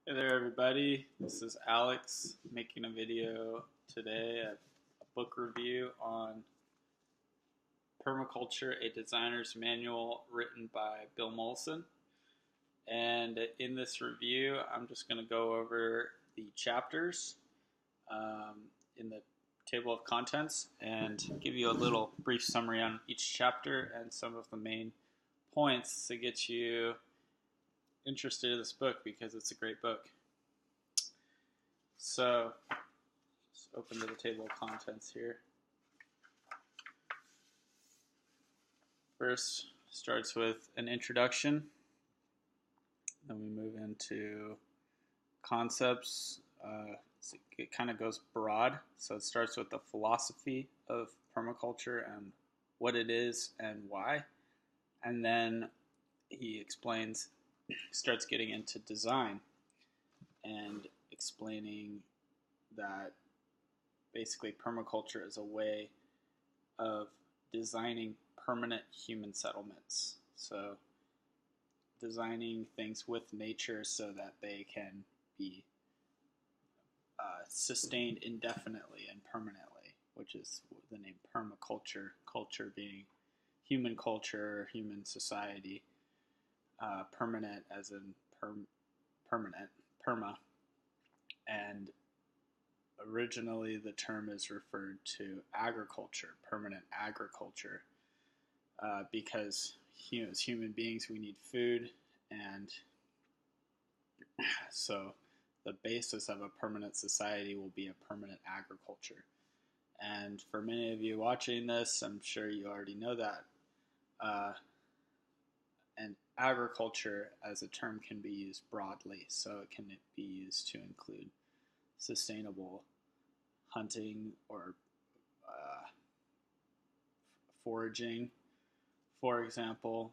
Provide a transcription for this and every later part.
Hey there, everybody. This is Alex making a video today, a book review on Permaculture, a Designer's Manual written by Bill Mollison. And in this review, I'm just going to go over the chapters in the table of contents and give you a little brief summary on each chapter and some of the main points to get you interested in this book because it's a great book. So, let's open to the table of contents here. First, starts with an introduction. Then we move into concepts. It kind of goes broad. So it starts with the philosophy of permaculture and what it is and why. And then he starts getting into design and explaining that basically permaculture is a way of designing permanent human settlements. So designing things with nature so that they can be sustained indefinitely and permanently, which is the name permaculture, culture being human culture, human society, permanent as in permanent, perma. And originally the term is referred to agriculture, permanent agriculture, because as human beings we need food, and so the basis of a permanent society will be a permanent agriculture. And for many of you watching this, I'm sure you already know that. And agriculture as a term can be used broadly, so it can be used to include sustainable hunting or foraging, for example.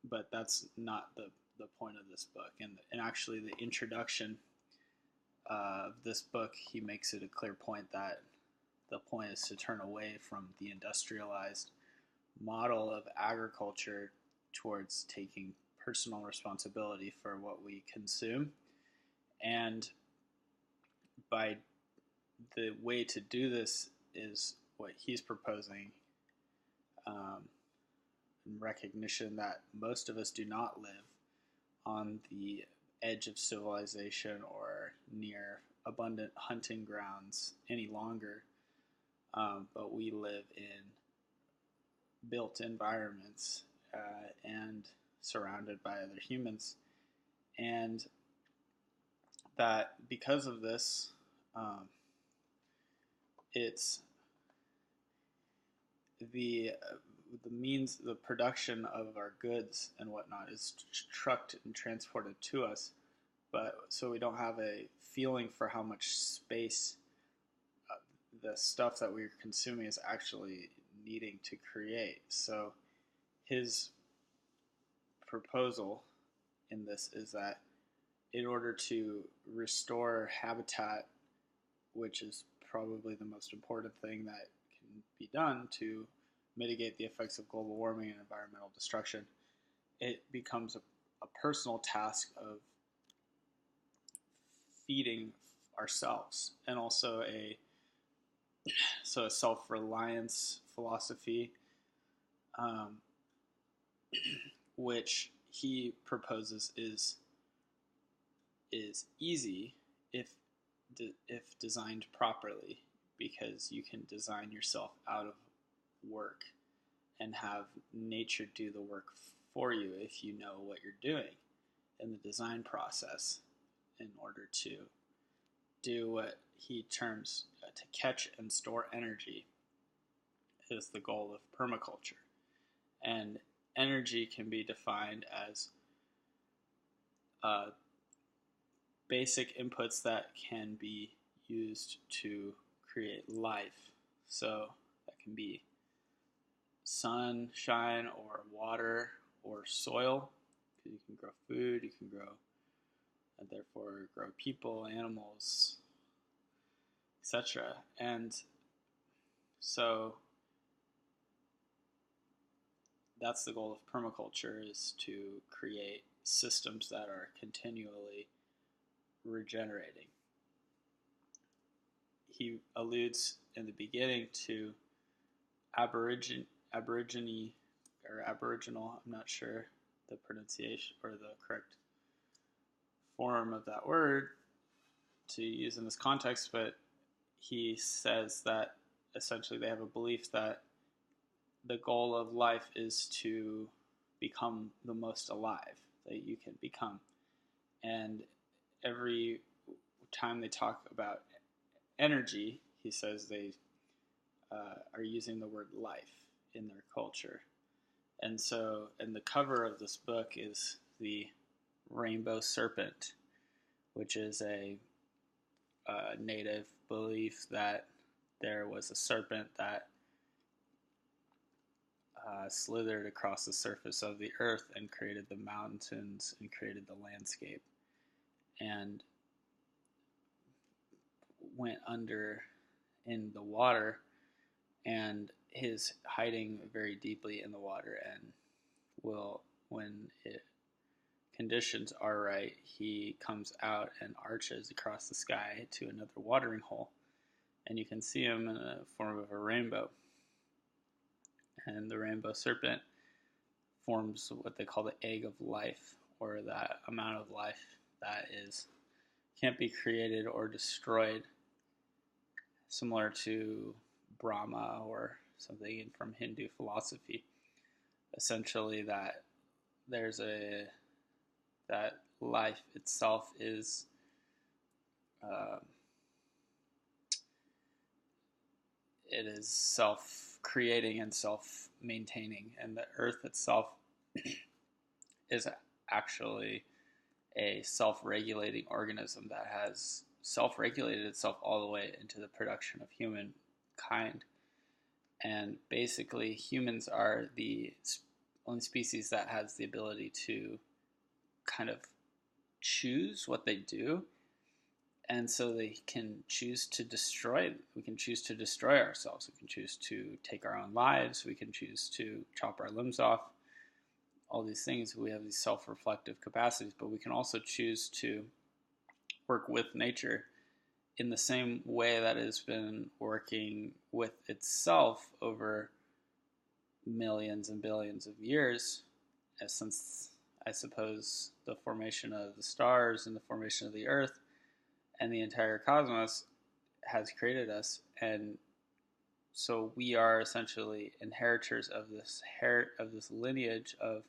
But that's not the point of this book. And actually, the introduction of this book, he makes it a clear point that the point is to turn away from the industrialized model of agriculture towards taking personal responsibility for what we consume. And by the way to do this is what he's proposing, in recognition that most of us do not live on the edge of civilization or near abundant hunting grounds any longer, but we live in built environments and surrounded by other humans. And that because of this, it's the means, the production of our goods and whatnot is trucked and transported to us, but so we don't have a feeling for how much space the stuff that we're consuming is actually needing to create. So his proposal in this is that in order to restore habitat, which is probably the most important thing that can be done to mitigate the effects of global warming and environmental destruction, it becomes a personal task of feeding ourselves, and also a self-reliance philosophy, which he proposes is easy if designed properly, because you can design yourself out of work and have nature do the work for you if you know what you're doing in the design process, in order to do what he terms to catch and store energy is the goal of permaculture. And energy can be defined as basic inputs that can be used to create life. So that can be sunshine or water or soil, because you can grow food, you can grow, and therefore grow people, animals, etc. And so that's the goal of permaculture, is to create systems that are continually regenerating. He alludes in the beginning to Aborigine or Aboriginal, I'm not sure the pronunciation or the correct form of that word to use in this context, but he says that essentially they have a belief that the goal of life is to become the most alive that you can become. And every time they talk about energy, he says they are using the word life in their culture. And so, and the cover of this book is the rainbow serpent, which is a native belief that there was a serpent that slithered across the surface of the earth and created the mountains and created the landscape and went under in the water and is hiding very deeply in the water, and will, when conditions are right, he comes out and arches across the sky to another watering hole, and you can see him in the form of a rainbow. And the rainbow serpent forms what they call the egg of life, or that amount of life that can't be created or destroyed, similar to Brahma or something from Hindu philosophy. Essentially, that that life itself is it is self-creating and self-maintaining, and the earth itself is actually a self-regulating organism that has self-regulated itself all the way into the production of humankind. And basically, humans are the only species that has the ability to kind of choose what they do. And so they can choose to destroy. We can choose to destroy ourselves. We can choose to take our own lives. We can choose to chop our limbs off. All these things, we have these self-reflective capacities, but we can also choose to work with nature in the same way that it has been working with itself over millions and billions of years, since, I suppose, the formation of the stars and the formation of the earth and the entire cosmos has created us. And so we are essentially inheritors of this lineage of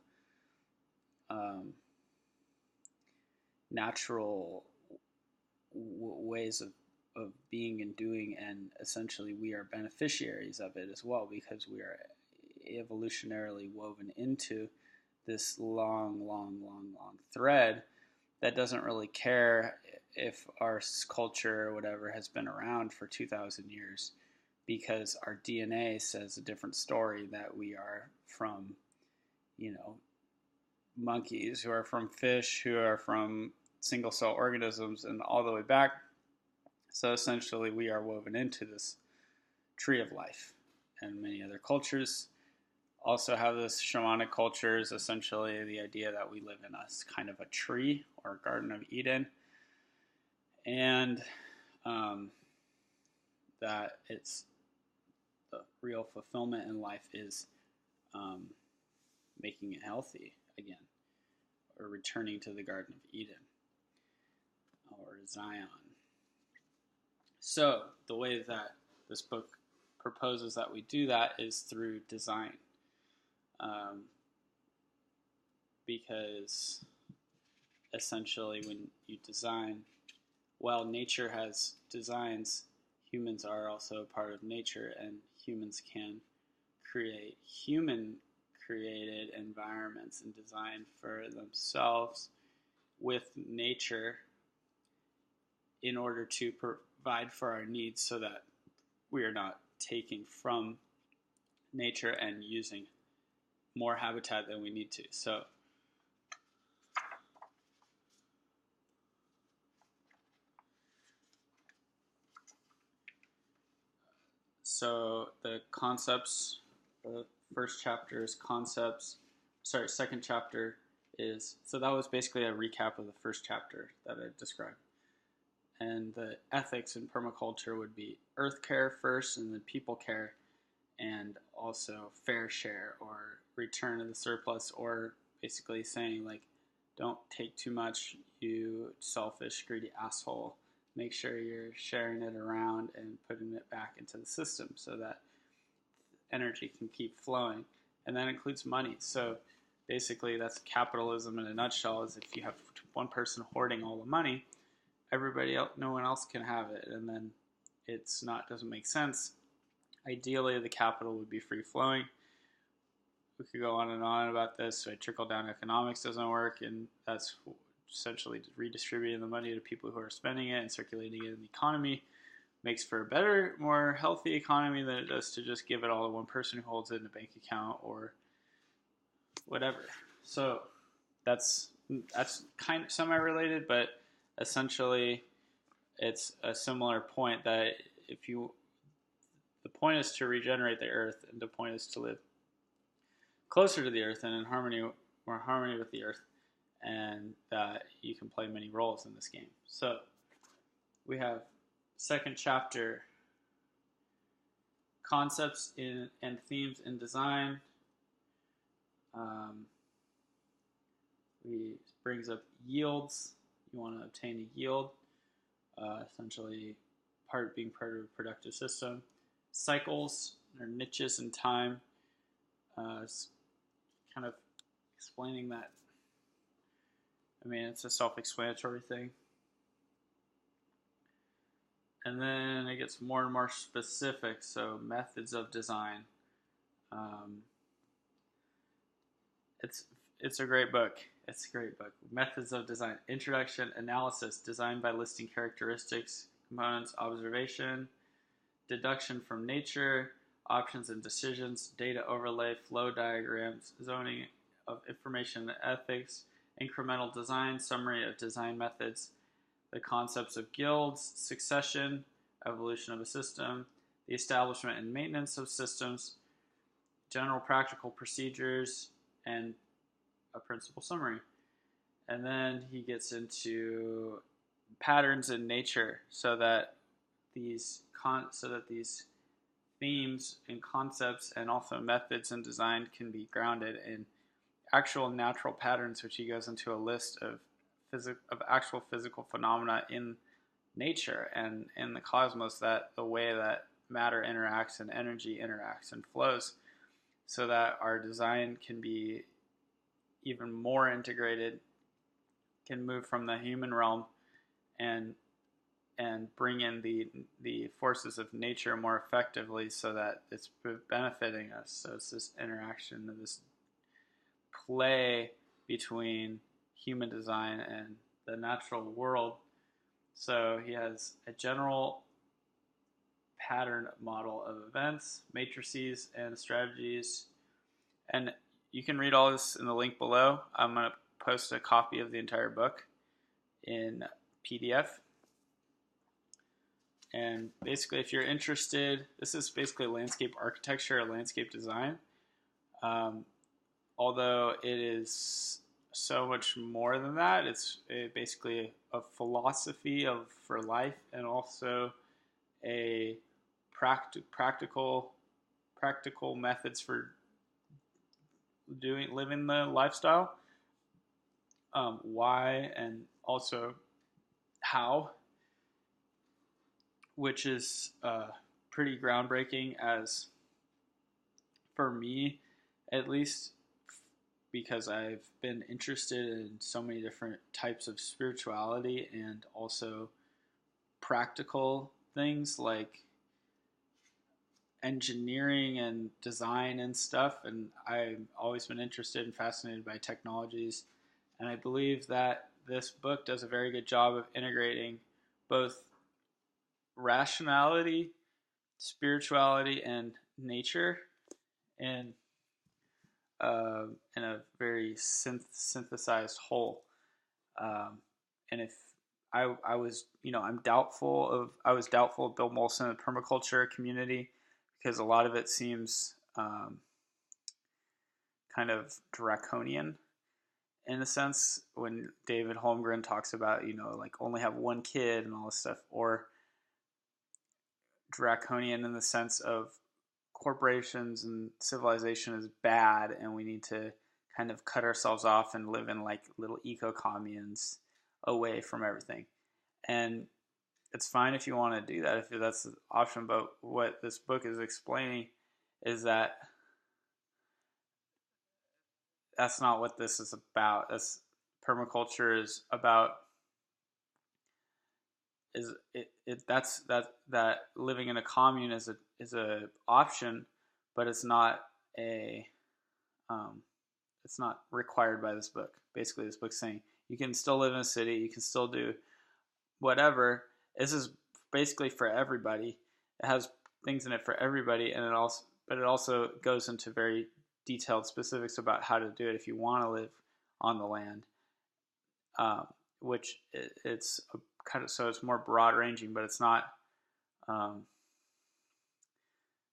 natural ways of being and doing, and essentially we are beneficiaries of it as well, because we are evolutionarily woven into this long thread that doesn't really care if our culture or whatever has been around for 2,000 years, because our DNA says a different story, that we are from, monkeys, who are from fish, who are from single cell organisms, and all the way back. So essentially we are woven into this tree of life. And many other cultures also have this. Shamanic cultures, essentially the idea that we live in a kind of a tree or a Garden of Eden, and that it's the real fulfillment in life is making it healthy again, or returning to the Garden of Eden or Zion. So the way that this book proposes that we do that is through design, because essentially when you design, while nature has designs, humans are also a part of nature, and humans can create human-created environments and design for themselves with nature in order to provide for our needs, so that we are not taking from nature and using more habitat than we need to. So the concepts, the first chapter is concepts. Sorry, second chapter is, so that was basically a recap of the first chapter that I described. And the ethics in permaculture would be earth care first, and then people care, and also fair share or return of the surplus, or basically saying like, don't take too much, you selfish, greedy asshole. Make sure you're sharing it around and putting it back into the system so that energy can keep flowing. And that includes money. So basically that's capitalism in a nutshell, is if you have one person hoarding all the money, everybody else, no one else can have it, and then doesn't make sense. Ideally, the capital would be free flowing. We could go on and on about this. So trickle down economics doesn't work, and that's essentially redistributing the money to people who are spending it and circulating it in the economy. Makes for a better, more healthy economy than it does to just give it all to one person who holds it in a bank account or whatever. So that's kind of semi-related, but essentially it's a similar point that the point is to regenerate the earth, and the point is to live closer to the earth and in harmony with the earth, and that you can play many roles in this game. So we have second chapter, concepts and themes in design. We brings up yields. You want to obtain a yield, essentially being part of a productive system. Cycles or niches in time. It's kind of explaining that. I mean, it's a self-explanatory thing. And then it gets more and more specific. So methods of design. It's a great book. It's a great book. Methods of design. Introduction, analysis, design by listing characteristics, components, observation, deduction from nature, options and decisions, data overlay, flow diagrams, zoning of information and ethics, incremental design, summary of design methods, the concepts of guilds, succession, evolution of a system, the establishment and maintenance of systems, general practical procedures, and a principal summary. And then he gets into patterns in nature, so that these themes and concepts and also methods and design can be grounded in actual natural patterns, which he goes into a list of actual physical phenomena in nature and in the cosmos, that the way that matter interacts and energy interacts and flows, so that our design can be even more integrated, can move from the human realm and bring in the forces of nature more effectively, so that it's benefiting us. So it's this interaction, this play between human design and the natural world. So he has a general pattern model of events, matrices, and strategies. And you can read all this in the link below. I'm going to post a copy of the entire book in PDF. And basically, if you're interested, this is basically landscape architecture or landscape design. Although it is so much more than that. It's basically a philosophy for life, and also a practical methods for living the lifestyle. Why and also how, which is pretty groundbreaking, as for me at least, because I've been interested in so many different types of spirituality and also practical things like engineering and design and stuff. And I've always been interested and fascinated by technologies. And I believe that this book does a very good job of integrating both rationality, spirituality, and nature in a very synthesized whole. And if I was doubtful of Bill Molson and the permaculture community, because a lot of it seems kind of draconian in a sense, when David Holmgren talks about, like only have one kid and all this stuff, or draconian in the sense of corporations and civilization is bad and we need to kind of cut ourselves off and live in like little eco communes away from everything. And it's fine if you want to do that, if that's the option. But what this book is explaining is that that's not what this is about. That's permaculture is about. That living in a commune is a option, but it's not it's not required by this book. Basically, this book's saying you can still live in a city, you can still do whatever. This is basically for everybody. It has things in it for everybody, and it also goes into very detailed specifics about how to do it if you want to live on the land, which it's a kind of, so it's more broad ranging, but it's not.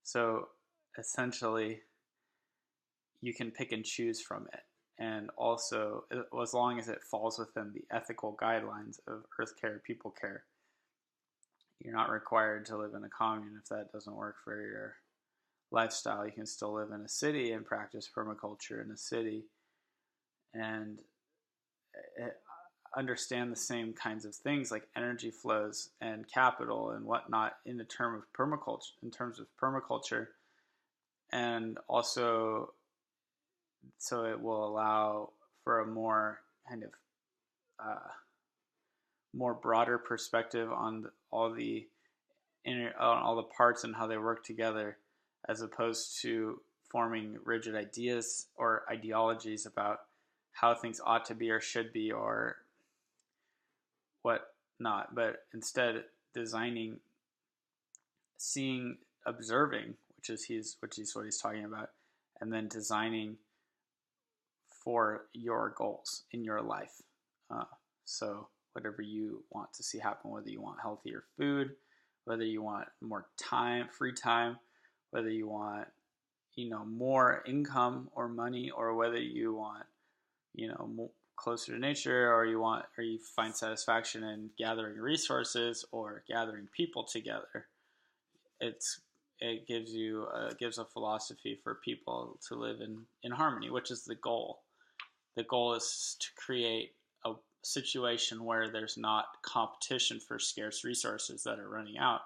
So essentially, you can pick and choose from it, and also as long as it falls within the ethical guidelines of Earth Care, People Care. You're not required to live in a commune if that doesn't work for your lifestyle. You can still live in a city and practice permaculture in a city and understand the same kinds of things like energy flows and capital and whatnot in terms of permaculture, and also so it will allow for a more kind of more broader perspective on all the parts and how they work together, as opposed to forming rigid ideas or ideologies about how things ought to be or should be or what not, but instead designing, seeing, observing, which is what he's talking about, and then designing for your goals in your life. So whatever you want to see happen, whether you want healthier food, whether you want more time, free time, whether you want, more income or money, or whether you want, closer to nature, or you find satisfaction in gathering resources or gathering people together. It gives a philosophy for people to live in harmony, which is the goal. The goal is to create a situation where there's not competition for scarce resources that are running out,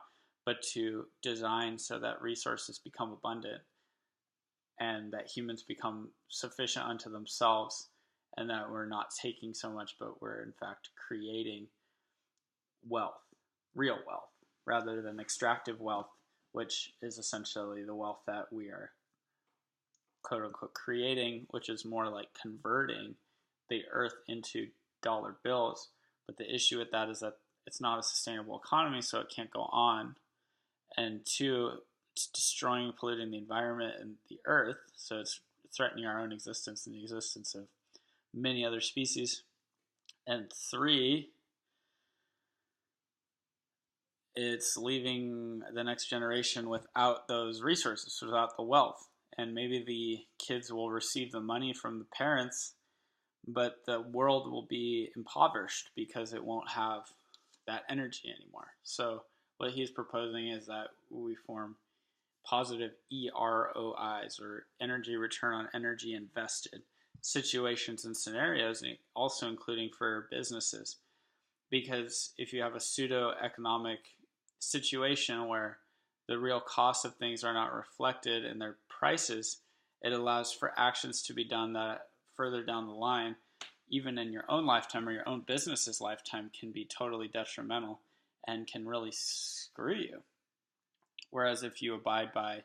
but to design so that resources become abundant and that humans become sufficient unto themselves, and that we're not taking so much, but we're in fact creating wealth, real wealth, rather than extractive wealth, which is essentially the wealth that we are quote unquote creating, which is more like converting the earth into dollar bills. But the issue with that is that it's not a sustainable economy, so it can't go on. And two, it's destroying, polluting the environment and the earth, so it's threatening our own existence and the existence of many other species. And three, it's leaving the next generation without those resources, without the wealth. And maybe the kids will receive the money from the parents, but the world will be impoverished because it won't have that energy anymore. So what he's proposing is that we form positive EROIs, or energy return on energy invested, situations and scenarios, also including for businesses. Because if you have a pseudo-economic situation where the real costs of things are not reflected in their prices, it allows for actions to be done that further down the line, even in your own lifetime or your own business's lifetime, can be totally detrimental and can really screw you. Whereas if you abide by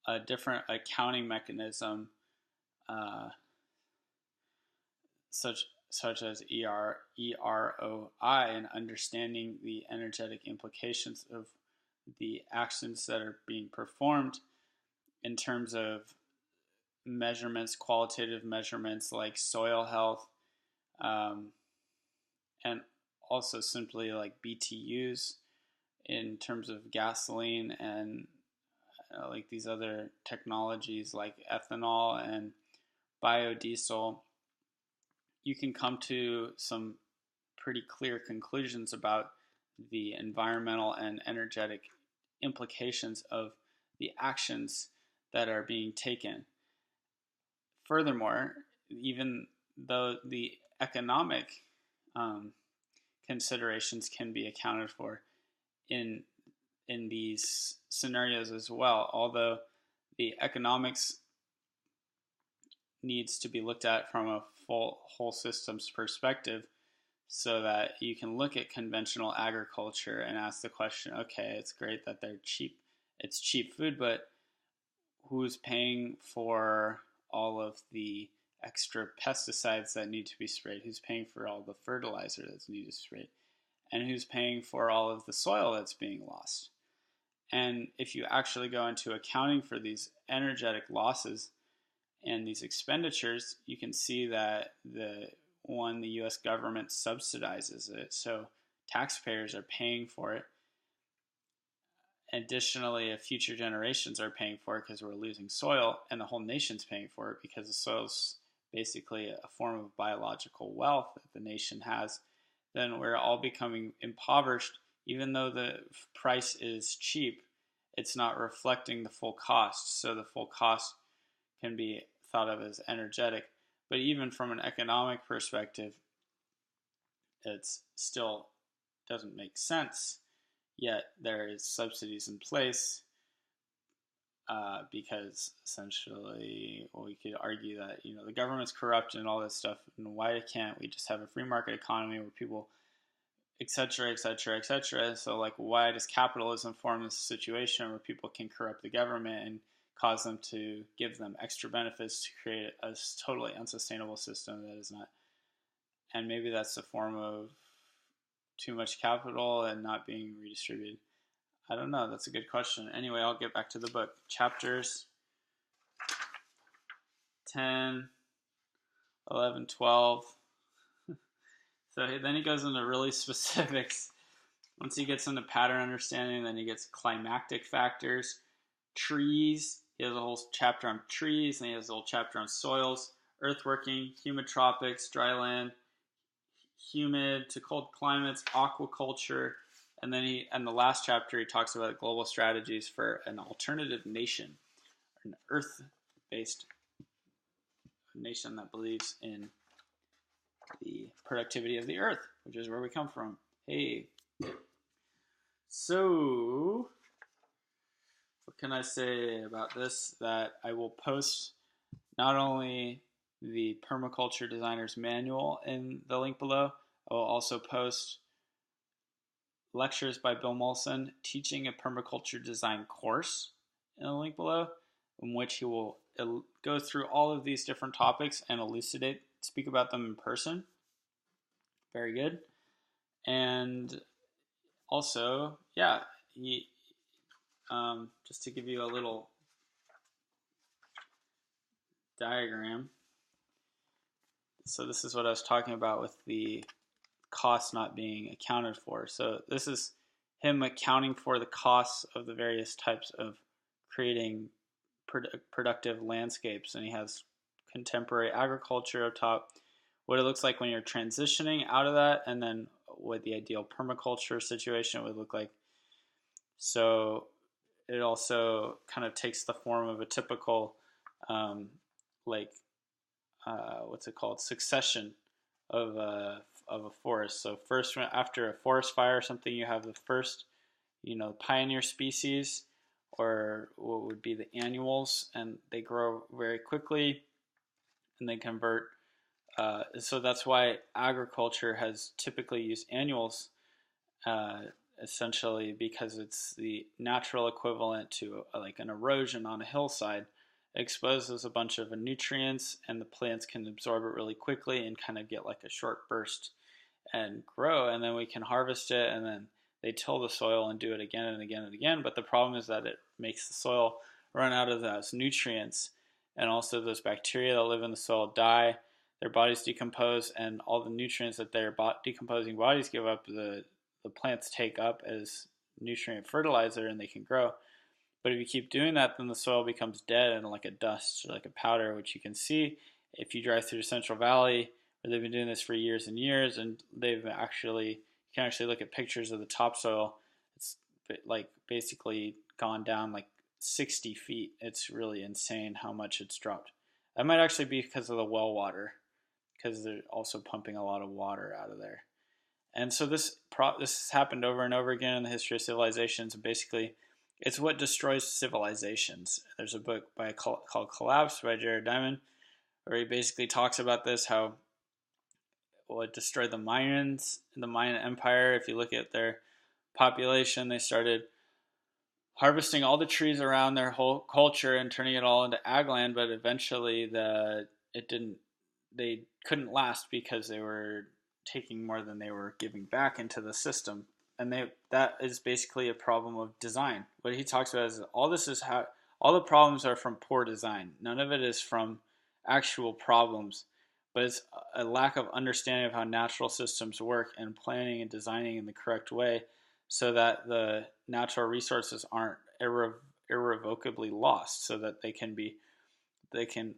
a different accounting mechanism, such as EROI, and understanding the energetic implications of the actions that are being performed in terms of measurements, qualitative measurements like soil health, and also simply like BTUs in terms of gasoline, and like these other technologies like ethanol and biodiesel, you can come to some pretty clear conclusions about the environmental and energetic implications of the actions that are being taken. Furthermore, even though the economic considerations can be accounted for in these scenarios as well, although the economics needs to be looked at from a full whole systems perspective, so that you can look at conventional agriculture and ask the question, okay, it's great that they're cheap, it's cheap food, but who's paying for all of the extra pesticides that need to be sprayed? Who's paying for all the fertilizer that's needed to be sprayed? And who's paying for all of the soil that's being lost? And if you actually go into accounting for these energetic losses and these expenditures, you can see that the U.S. government subsidizes it, so taxpayers are paying for it. Additionally, if future generations are paying for it because we're losing soil, and the whole nation's paying for it because the soil's basically a form of biological wealth that the nation has, then we're all becoming impoverished. Even though the price is cheap, it's not reflecting the full cost. So the full cost can be thought of as energetic. But even from an economic perspective, it's still doesn't make sense. Yet there is subsidies in place because essentially, well, we could argue that the government's corrupt and all this stuff, and why can't we just have a free market economy where people, etc., etc., etc. So like, why does capitalism form this situation where people can corrupt the government and cause them to give them extra benefits to create a totally unsustainable system that is not? And maybe that's a form of too much capital and not being redistributed. I don't know. That's a good question. Anyway, I'll get back to the book. Chapters 10, 11, 12. So then he goes into really specifics. Once he gets into pattern understanding, then he gets climactic factors, trees. He has a whole chapter on trees, and he has a whole chapter on soils, earthworking, humid tropics, dry land, humid to cold climates, aquaculture, and then the last chapter he talks about global strategies for an alternative nation, an earth-based nation that believes in the productivity of the earth, which is where we come from. Hey, so what can I say about this? That I will post not only the Permaculture Designer's Manual in the link below, I will also post lectures by Bill Molson teaching a permaculture design course in the link below, in which he will go through all of these different topics and speak about them in person. Very good. And also, yeah, he just to give you a little diagram. So this is what I was talking about with the costs not being accounted for. So this is him accounting for the costs of the various types of creating productive landscapes. And he has contemporary agriculture up top, what it looks like when you're transitioning out of that, and then what the ideal permaculture situation would look like. So it also kind of takes the form of a typical what's it called, succession of a forest. So first, after a forest fire or something, you have the first pioneer species, or what would be the annuals, and they grow very quickly and they convert. So that's why agriculture has typically used annuals, essentially because it's the natural equivalent to like an erosion on a hillside. It exposes a bunch of nutrients, and the plants can absorb it really quickly and kind of get like a short burst and grow, and then we can harvest it, and then they till the soil and do it again and again and again. But the problem is that it makes the soil run out of those nutrients, and also those bacteria that live in the soil die, their bodies decompose, and all the nutrients that their decomposing bodies give up, the plants take up as nutrient fertilizer, and they can grow. But if you keep doing that, then the soil becomes dead and like a dust or like a powder, which you can see if you drive through the Central Valley where they've been doing this for years and years, and they've actually, you can actually look at pictures of the topsoil. It's like basically gone down like 60 feet. It's really insane how much it's dropped. That might actually be because of the well water, because they're also pumping a lot of water out of there. And so this has happened over and over again in the history of civilizations. And basically, it's what destroys civilizations. There's a book called Collapse by Jared Diamond, where he basically talks about this, how what destroyed the Mayans, the Mayan Empire. If you look at their population, they started harvesting all the trees around their whole culture and turning it all into ag land, but eventually they couldn't last because they were taking more than they were giving back into the system. And that is basically a problem of design. What he talks about is all the problems are from poor design. None of it is from actual problems, but it's a lack of understanding of how natural systems work and planning and designing in the correct way so that the natural resources aren't irrevocably lost, so that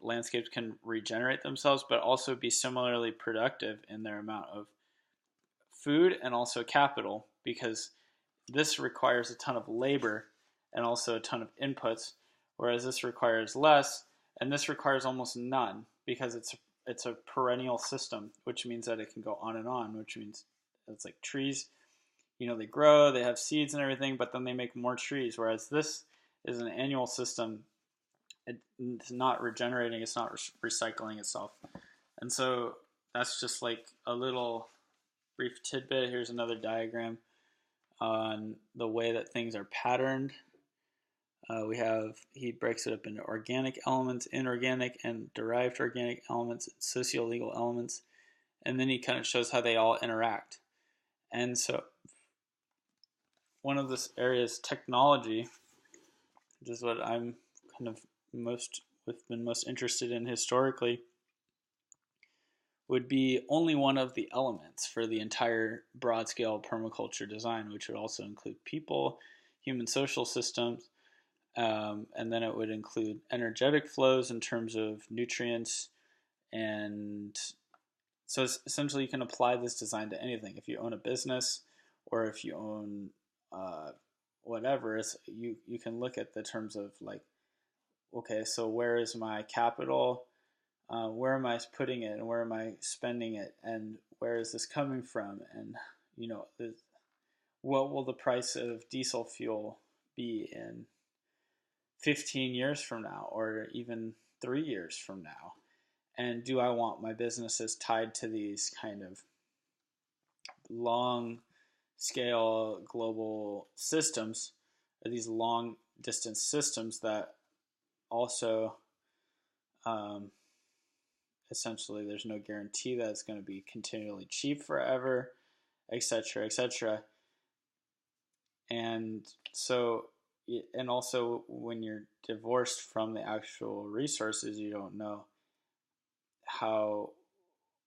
landscapes can regenerate themselves, but also be similarly productive in their amount of food and also capital, because this requires a ton of labor and also a ton of inputs, whereas this requires less, and this requires almost none, because it's a perennial system, which means that it can go on and on, which means it's like trees, they grow, they have seeds and everything, but then they make more trees, whereas this is an annual system. It's not regenerating, it's not recycling itself. And so that's just like a little brief tidbit. Here's another diagram on the way that things are patterned. He breaks it up into organic elements, inorganic and derived organic elements, socio-legal elements, and then he kind of shows how they all interact. And so one of this area is technology, which is what I'm kind of been most interested in historically, would be only one of the elements for the entire broad-scale permaculture design, which would also include people, human social systems, and then it would include energetic flows in terms of nutrients. And so essentially you can apply this design to anything. If you own a business or if you own whatever, you can look at the terms of like, okay, so where is my capital? Where am I putting it, and where am I spending it, and where is this coming from? And what will the price of diesel fuel be in 15 years from now, or even 3 years from now? And do I want my businesses tied to these kind of long scale global systems, or these long distance systems that also essentially there's no guarantee that it's going to be continually cheap forever, etc., etc. And so, and also when you're divorced from the actual resources, you don't know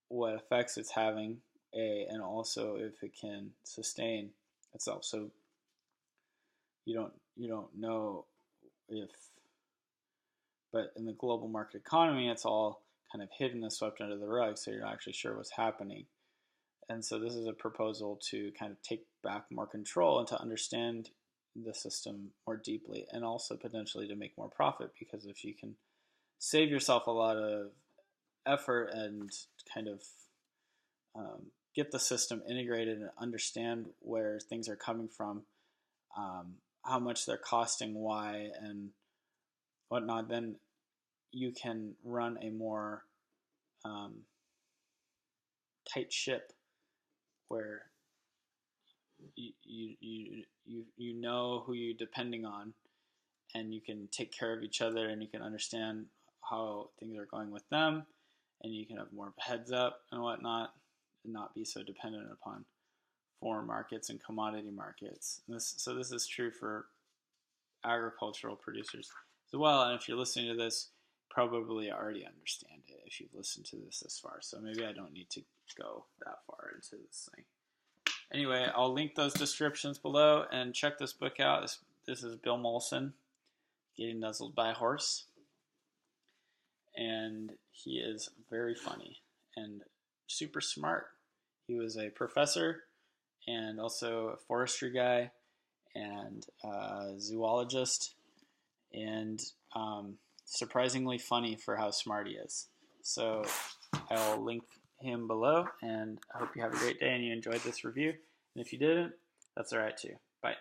what effects it's having, and also if it can sustain itself. So you don't know if, but in the global market economy, it's all kind of hidden and swept under the rug, so you're not actually sure what's happening. And so this is a proposal to kind of take back more control and to understand the system more deeply, and also potentially to make more profit, because if you can save yourself a lot of effort and kind of get the system integrated and understand where things are coming from, how much they're costing, why, and whatnot, then you can run a more tight ship where you know who you're depending on, and you can take care of each other, and you can understand how things are going with them, and you can have more of a heads up and whatnot, and not be so dependent upon foreign markets and commodity markets. So this is true for agricultural producers as well. And if you're listening to this, probably already understand it if you've listened to this far. So maybe I don't need to go that far into this thing. Anyway, I'll link those descriptions below, and check this book out. This is Bill Molson, Getting Nuzzled by a Horse. And he is very funny and super smart. He was a professor and also a forestry guy and a zoologist, and surprisingly funny for how smart he is. So I'll link him below, and I hope you have a great day and you enjoyed this review. And if you didn't, that's all right too. Bye.